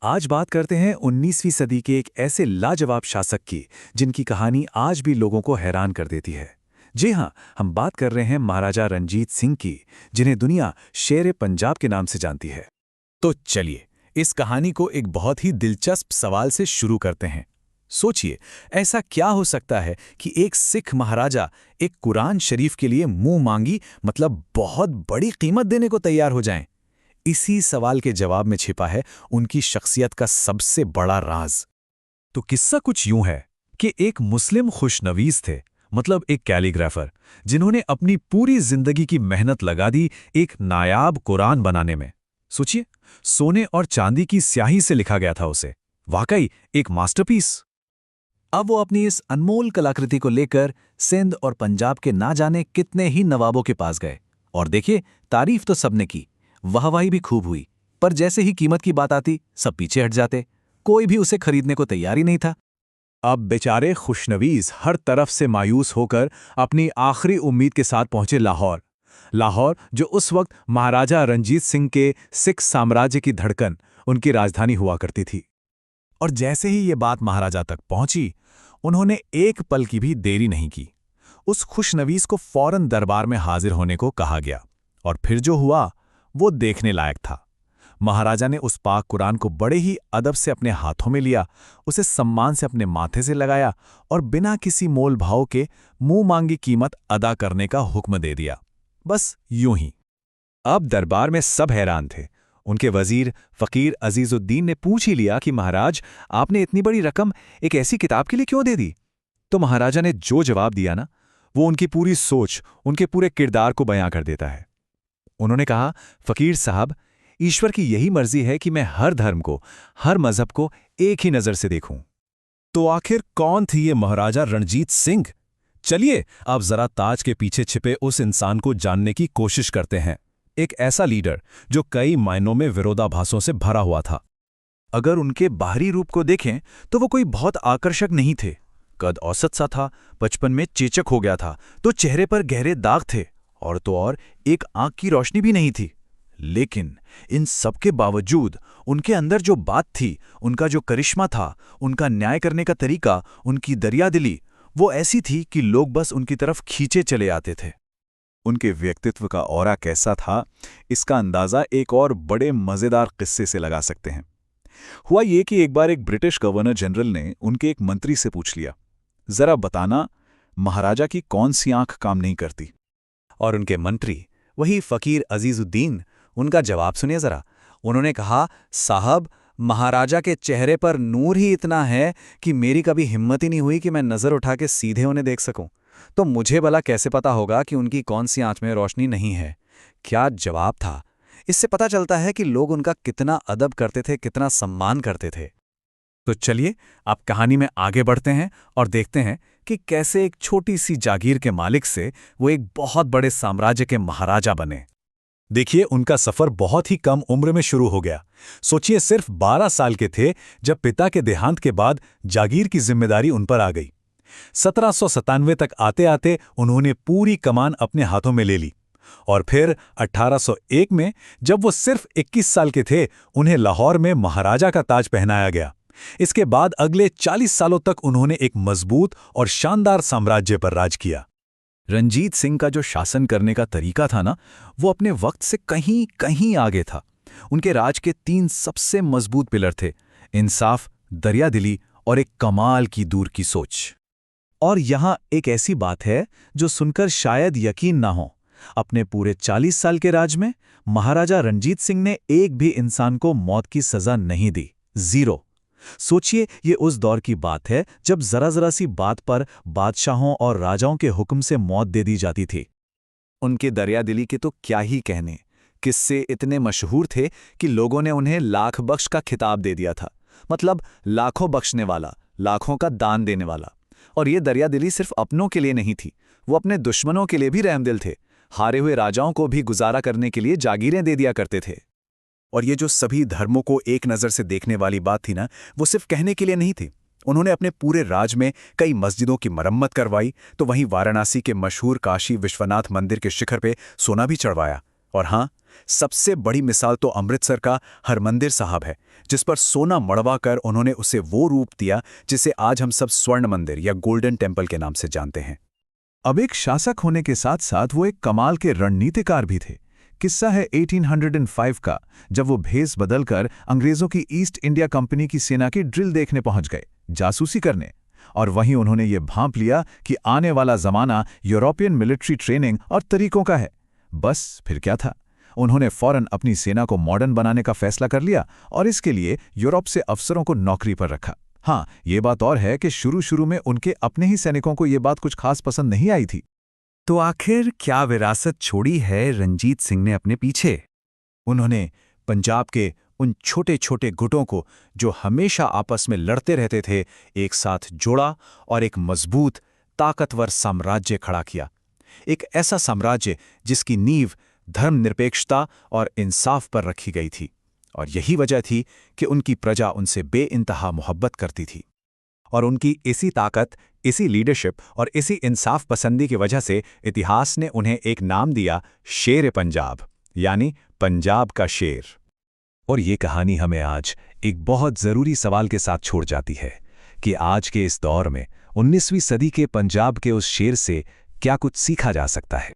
आज बात करते हैं 19वीं सदी के एक ऐसे लाजवाब शासक की जिनकी कहानी आज भी लोगों को हैरान कर देती है। जी हाँ, हम बात कर रहे हैं महाराजा रणजीत सिंह की, जिन्हें दुनिया शेर पंजाब के नाम से जानती है। तो चलिए इस कहानी को एक बहुत ही दिलचस्प सवाल से शुरू करते हैं। सोचिए, ऐसा क्या हो सकता है कि एक सिख महाराजा एक कुरान शरीफ के लिए मुंह मांगी मतलब बहुत बड़ी कीमत देने को तैयार हो जाएं? इसी सवाल के जवाब में छिपा है उनकी शख्सियत का सबसे बड़ा राज। तो किस्सा कुछ यूं है कि एक मुस्लिम खुशनवीस थे, मतलब एक कैलीग्राफर, जिन्होंने अपनी पूरी जिंदगी की मेहनत लगा दी एक नायाब कुरान बनाने में। सोचिए, सोने और चांदी की स्याही से लिखा गया था उसे, वाकई एक मास्टरपीस। अब वो अपनी इस अनमोल कलाकृति को लेकर सिंध और पंजाब के ना जाने कितने ही नवाबों के पास गए, और देखिए, तारीफ तो सबने की, वाहवाही भी खूब हुई, पर जैसे ही कीमत की बात आती सब पीछे हट जाते। कोई भी उसे खरीदने को तैयार ही नहीं था। अब बेचारे खुशनवीस हर तरफ से मायूस होकर अपनी आखिरी उम्मीद के साथ पहुंचे लाहौर। लाहौर, जो उस वक्त महाराजा रणजीत सिंह के सिख साम्राज्य की धड़कन, उनकी राजधानी हुआ करती थी। और जैसे ही ये बात महाराजा तक पहुंची, उन्होंने एक पल की भी देरी नहीं की। उस खुशनवीस को फौरन दरबार में हाजिर होने को कहा गया, और फिर जो हुआ वो देखने लायक था। महाराजा ने उस पाक कुरान को बड़े ही अदब से अपने हाथों में लिया, उसे सम्मान से अपने माथे से लगाया और बिना किसी मोल भाव के मुंह मांगी कीमत अदा करने का हुक्म दे दिया। बस यूं ही। अब दरबार में सब हैरान थे। उनके वजीर फकीर अजीजुद्दीन ने पूछ ही लिया कि महाराज, आपने इतनी बड़ी रकम एक ऐसी किताब के लिए क्यों दे दी? तो महाराजा ने जो जवाब दिया ना, वो उनकी पूरी सोच, उनके पूरे किरदार को बयां कर देता है। उन्होंने कहा, फकीर साहब, ईश्वर की यही मर्जी है कि मैं हर धर्म को, हर मजहब को एक ही नजर से देखूं। तो आखिर कौन थी ये महाराजा रणजीत सिंह? चलिए अब जरा ताज के पीछे छिपे उस इंसान को जानने की कोशिश करते हैं। एक ऐसा लीडर जो कई मायनों में विरोधाभासों से भरा हुआ था। अगर उनके बाहरी रूप को देखें तो वो कोई बहुत आकर्षक नहीं थे। कद औसत सा था, बचपन में चेचक हो गया था, तो चेहरे पर गहरे दाग थे, और तो और एक आंख की रोशनी भी नहीं थी। लेकिन इन सब के बावजूद उनके अंदर जो बात थी, उनका जो करिश्मा था, उनका न्याय करने का तरीका, उनकी दरियादिली, वो ऐसी थी कि लोग बस उनकी तरफ खींचे चले आते थे। उनके व्यक्तित्व का ऑरा कैसा था, इसका अंदाजा एक और बड़े मजेदार किस्से से लगा सकते हैं। हुआ ये कि एक बार एक ब्रिटिश गवर्नर जनरल ने उनके एक मंत्री से पूछ लिया, जरा बताना, महाराजा की कौन सी आंख काम नहीं करती? और उनके मंत्री, वही फकीर अजीजुद्दीन, उनका जवाब सुनिए जरा। उन्होंने कहा, साहब, महाराजा के चेहरे पर नूर ही इतना है कि मेरी कभी हिम्मत ही नहीं हुई कि मैं नजर उठा के सीधे उन्हें देख सकूं। तो मुझे भला कैसे पता होगा कि उनकी कौन सी आंख में रोशनी नहीं है? क्या जवाब था! इससे पता चलता है कि लोग उनका कितना अदब करते थे, कितना सम्मान करते थे। तो चलिए आप कहानी में आगे बढ़ते हैं और देखते हैं कि कैसे एक छोटी सी जागीर के मालिक से वो एक बहुत बड़े साम्राज्य के महाराजा बने। देखिए, उनका सफर बहुत ही कम उम्र में शुरू हो गया। सोचिए, सिर्फ 12 साल के थे जब पिता के देहांत के बाद जागीर की जिम्मेदारी उन पर आ गई। 1797 तक आते आते उन्होंने पूरी कमान अपने हाथों में ले ली, और फिर 1801 में जब वो सिर्फ 21 साल के थे, उन्हें लाहौर में महाराजा का ताज पहनाया गया। इसके बाद अगले 40 सालों तक उन्होंने एक मजबूत और शानदार साम्राज्य पर राज किया। रणजीत सिंह का जो शासन करने का तरीका था ना, वो अपने वक्त से कहीं कहीं आगे था। उनके राज के 3 सबसे मजबूत पिलर थे: इंसाफ, दरियादिली और एक कमाल की दूर की सोच। और यहाँ एक ऐसी बात है जो सुनकर शायद यकीन ना हो। अपने पूरे 40 साल के राज में महाराजा रणजीत सिंह ने एक भी इंसान को मौत की सजा नहीं दी। 0। सोचिए, ये उस दौर की बात है जब जरा सी बात पर बादशाहों और राजाओं के हुक्म से मौत दे दी जाती थी। उनके दरियादिली के तो क्या ही कहने, किस्से इतने मशहूर थे कि लोगों ने उन्हें लाख बख्श का खिताब दे दिया था। मतलब लाखों बख्शने वाला, लाखों का दान देने वाला। और ये दरियादिली सिर्फ अपनों के लिए नहीं थी, वो अपने दुश्मनों के लिए भी रहमदिल थे। हारे हुए राजाओं को भी गुजारा करने के लिए जागीरें दे दिया करते थे। और ये जो सभी धर्मों को एक नज़र से देखने वाली बात थी ना, वो सिर्फ कहने के लिए नहीं थी। उन्होंने अपने पूरे राज में कई मस्जिदों की मरम्मत करवाई, तो वहीं वाराणसी के मशहूर काशी विश्वनाथ मंदिर के शिखर पे सोना भी चढ़वाया। और हाँ, सबसे बड़ी मिसाल तो अमृतसर का हरमंदिर साहब है, जिस पर सोना मढ़वा कर उन्होंने उसे वो रूप दिया जिसे आज हम सब स्वर्ण मंदिर या गोल्डन टेम्पल के नाम से जानते हैं। अब एक शासक होने के साथ साथ वो एक कमाल के रणनीतिकार भी थे। किस्सा है 1805 का, जब वो भेस बदलकर अंग्रेजों की ईस्ट इंडिया कंपनी की सेना की ड्रिल देखने पहुंच गए, जासूसी करने। और वहीं उन्होंने ये भांप लिया कि आने वाला जमाना यूरोपियन मिलिट्री ट्रेनिंग और तरीकों का है। बस फिर क्या था, उन्होंने फौरन अपनी सेना को मॉडर्न बनाने का फैसला कर लिया और इसके लिए यूरोप से अफसरों को नौकरी पर रखा। हाँ, ये बात और है कि शुरू में उनके अपने ही सैनिकों को ये बात कुछ खास पसंद नहीं आई थी। तो आखिर क्या विरासत छोड़ी है रणजीत सिंह ने अपने पीछे? उन्होंने पंजाब के उन छोटे छोटे गुटों को, जो हमेशा आपस में लड़ते रहते थे, एक साथ जोड़ा और एक मजबूत, ताकतवर साम्राज्य खड़ा किया। एक ऐसा साम्राज्य जिसकी नींव धर्मनिरपेक्षता और इंसाफ पर रखी गई थी। और यही वजह थी कि उनकी प्रजा उनसे बेइंतहा मोहब्बत करती थी। और उनकी इसी ताकत, इसी लीडरशिप और इसी इंसाफ पसंदी की वजह से इतिहास ने उन्हें एक नाम दिया, शेर पंजाब, यानी पंजाब का शेर। और ये कहानी हमें आज एक बहुत ज़रूरी सवाल के साथ छोड़ जाती है कि आज के इस दौर में 19वीं सदी के पंजाब के उस शेर से क्या कुछ सीखा जा सकता है।